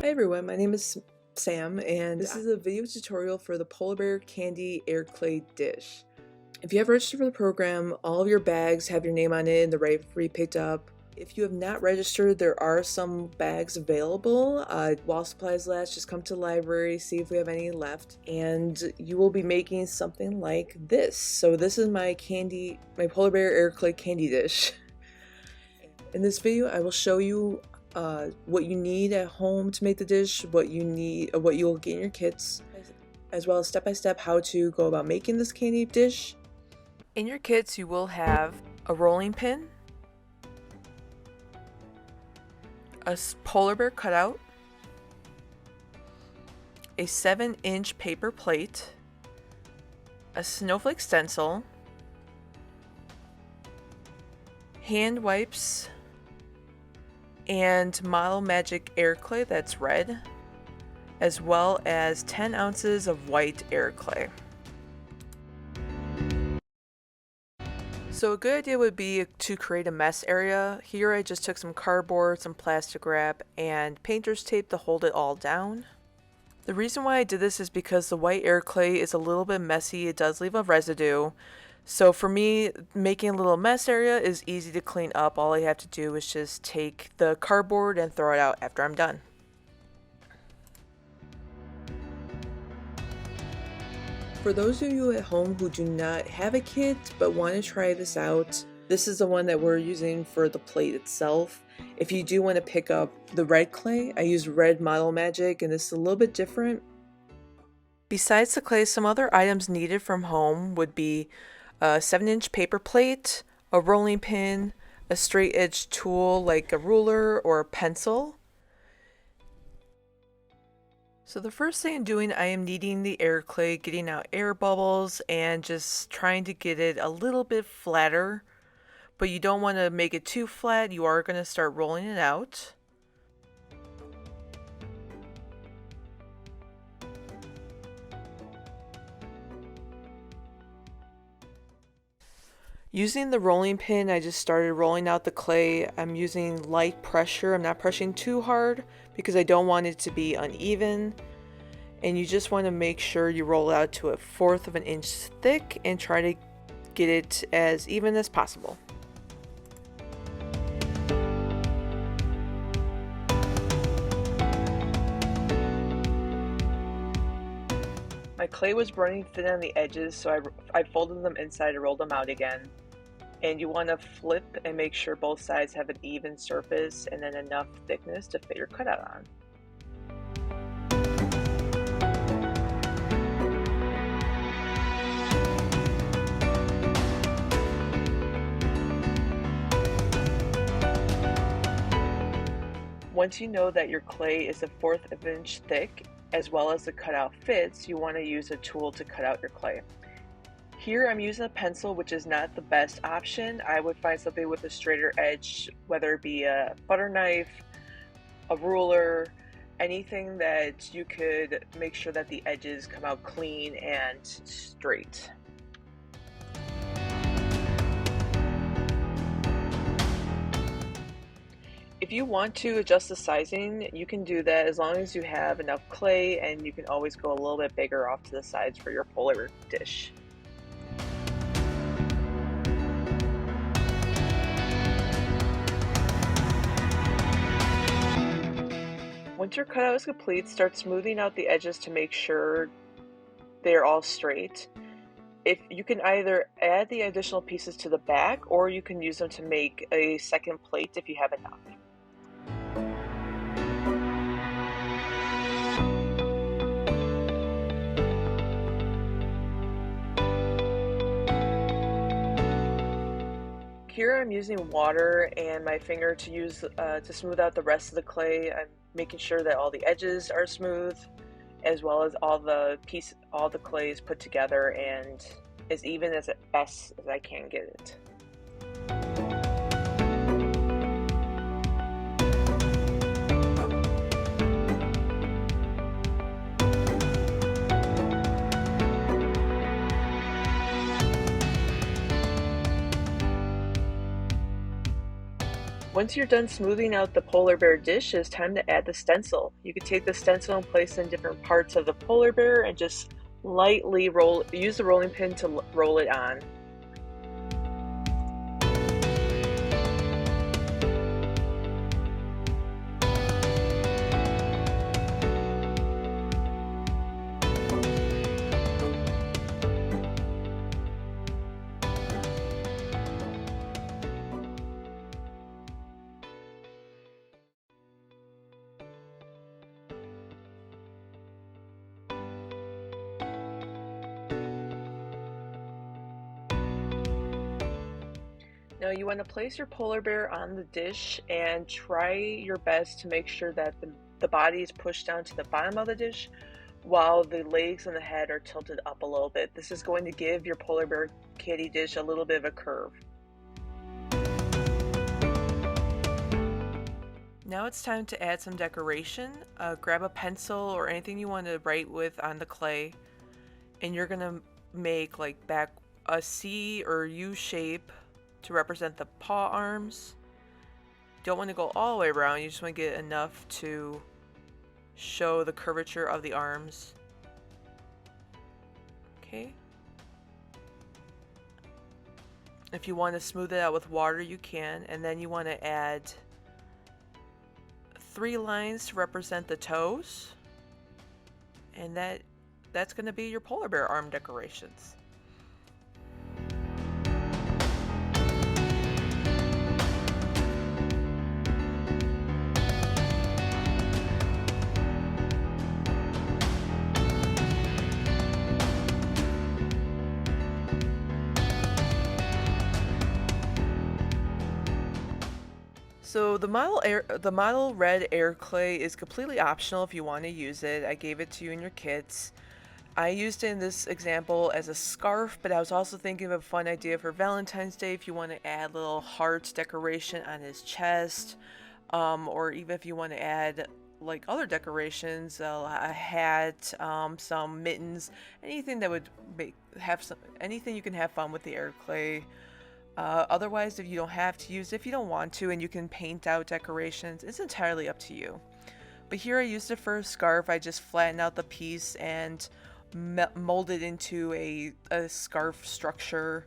Hi everyone, my name is Sam and this is a video tutorial for the Polar Bear Candy Air Clay dish. If you have registered for the program, all of your bags have your name on it and the rate free picked up. If you have not registered, there are some bags available. While supplies last, just come to the library, see if we have any left, and you will be making something like this. So this is my Polar Bear Air Clay candy dish. In this video, I will show you what you need at home to make the dish, what you'll get in your kits, as well as step by step how to go about making this candy dish. In your kits, you will have a rolling pin, a polar bear cutout, a 7-inch paper plate, a snowflake stencil, hand wipes, and Model Magic air clay that's red, as well as 10 ounces of white air clay. So a good idea would be to create a mess area. Here I just took some cardboard, some plastic wrap, and painter's tape to hold it all down. The reason why I did this is because the white air clay is a little bit messy. It does leave a residue. So for me, making a little mess area is easy to clean up. All I have to do is just take the cardboard and throw it out after I'm done. For those of you at home who do not have a kit but want to try this out, this is the one that we're using for the plate itself. If you do want to pick up the red clay, I use red Model Magic, and this is a little bit different. Besides the clay, some other items needed from home would be a 7-inch paper plate, a rolling pin, a straight edge tool like a ruler or a pencil. So the first thing I'm doing, I am kneading the air clay, getting out air bubbles and just trying to get it a little bit flatter. But you don't want to make it too flat, you are going to start rolling it out. Using the rolling pin, I just started rolling out the clay. I'm using light pressure. I'm not pressing too hard because I don't want it to be uneven. And you just want to make sure you roll out to 1/4 of an inch thick and try to get it as even as possible. My clay was running thin on the edges, so I folded them inside and rolled them out again. And you want to flip and make sure both sides have an even surface and then enough thickness to fit your cutout on. Once you know that your clay is 1/4 of an inch thick, as well as the cutout fits, you want to use a tool to cut out your clay. Here I'm using a pencil, which is not the best option. I would find something with a straighter edge, whether it be a butter knife, a ruler, anything that you could make sure that the edges come out clean and straight. If you want to adjust the sizing, you can do that as long as you have enough clay, and you can always go a little bit bigger off to the sides for your polar dish. Once your cutout is complete, start smoothing out the edges to make sure they're all straight. If you can either add the additional pieces to the back, or you can use them to make a second plate if you have enough. Here I'm using water and my finger to smooth out the rest of the clay. I'm making sure that all the edges are smooth, as well as all the clay is put together and as even as best as I can get it. Once you're done smoothing out the polar bear dish, it's time to add the stencil. You can take the stencil and place it in different parts of the polar bear and just lightly use the rolling pin to roll it on. Now you want to place your polar bear on the dish and try your best to make sure that the body is pushed down to the bottom of the dish while the legs and the head are tilted up a little bit. This is going to give your polar bear candy dish a little bit of a curve. Now it's time to add some decoration. Grab a pencil or anything you want to write with on the clay, and you're going to make like back a C or U shape to represent the paw arms. Don't want to go all the way around, you just want to get enough to show the curvature of the arms. Okay. If you want to smooth it out with water, you can, and then you want to add 3 lines to represent the toes, and that's going to be your polar bear arm decorations. So the model red air clay is completely optional if you want to use it. I gave it to you in your kits. I used it in this example as a scarf, but I was also thinking of a fun idea for Valentine's Day if you want to add little hearts decoration on his chest, or even if you want to add like other decorations, a hat, some mittens, anything that would anything you can have fun with the air clay. Otherwise, if you don't have to use it, if you don't want to, and you can paint out decorations, it's entirely up to you. But here I used it for a scarf. I just flattened out the piece and molded into a scarf structure.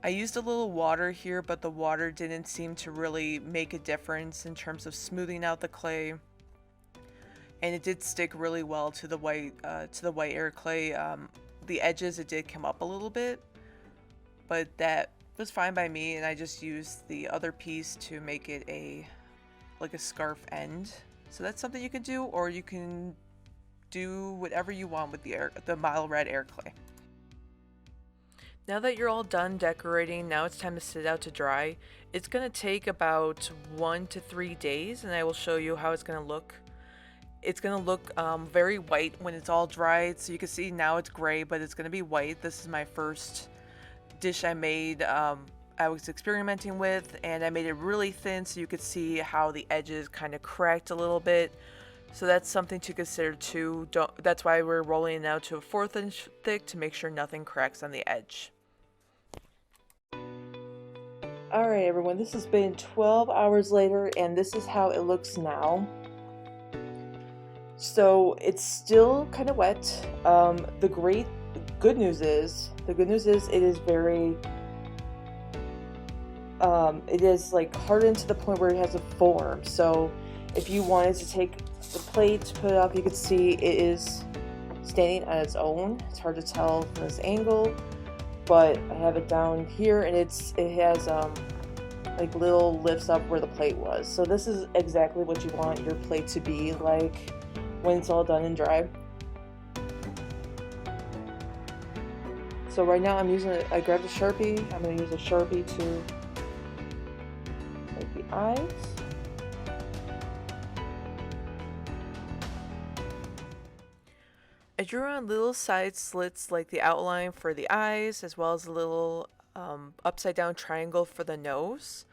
I used a little water here, but the water didn't seem to really make a difference in terms of smoothing out the clay. And it did stick really well to the white air clay. The edges, it did come up a little bit, but that was fine by me, and I just used the other piece to make it like a scarf end. So that's something you can do, or you can do whatever you want with the model red air clay. Now that you're all done decorating, now it's time to sit it out to dry. It's going to take about 1 to 3 days, and I will show you how it's going to look. It's going to look very white when it's all dried, so you can see now it's gray, but it's going to be white. This is my first dish I made. I was experimenting with, and I made it really thin so you could see how the edges kind of cracked a little bit. So that's something to consider too. That's why we're rolling it out to a 1/4 inch thick to make sure nothing cracks on the edge. Alright everyone, this has been 12 hours later, and this is how it looks now. So it's still kind of wet. The good news is it is very it is like hardened to the point where it has a form. So if you wanted to take the plate, put it up, you could see it is standing on its own. It's hard to tell from this angle, but I have it down here, and it has like little lifts up where the plate was. So this is exactly what you want your plate to be like when it's all done and dry. So right now I grabbed a Sharpie. I'm going to use a Sharpie to make the eyes. I drew on little side slits like the outline for the eyes, as well as a little upside down triangle for the nose.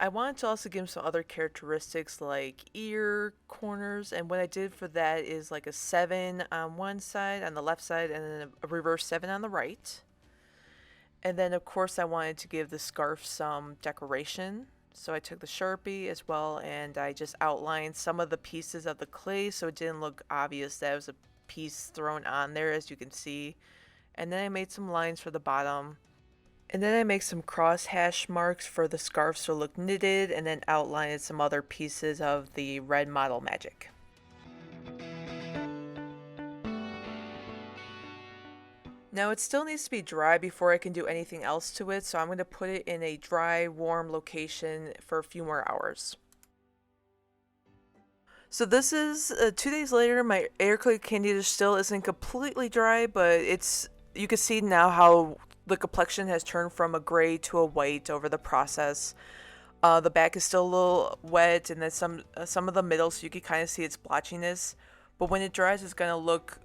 I wanted to also give him some other characteristics like ear corners, and what I did for that is like a 7 on one side, on the left side, and then a reverse 7 on the right. And then of course I wanted to give the scarf some decoration, So I took the Sharpie as well and I just outlined some of the pieces of the clay so it didn't look obvious that it was a piece thrown on there, as you can see. And then I made some lines for the bottom. And then I make some cross hash marks for the scarf so it looked knitted, and then outlined some other pieces of the red model magic. Now it still needs to be dry before I can do anything else to it, so I'm going to put it in a dry, warm location for a few more hours. So this is 2 days later. My Airclay candy dish still isn't completely dry, but you can see now how the complexion has turned from a gray to a white over the process. The back is still a little wet, and then some of the middle, so you can kind of see its blotchiness. But when it dries, it's going to look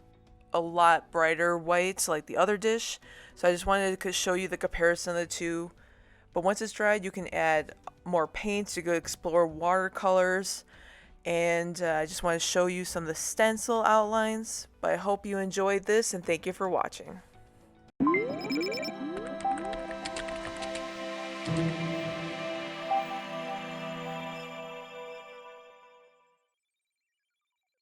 a lot brighter white like the other dish. So I just wanted to show you the comparison of the two. But once it's dried, you can add more paints. You can explore watercolors. And I just want to show you some of the stencil outlines. But I hope you enjoyed this, and thank you for watching.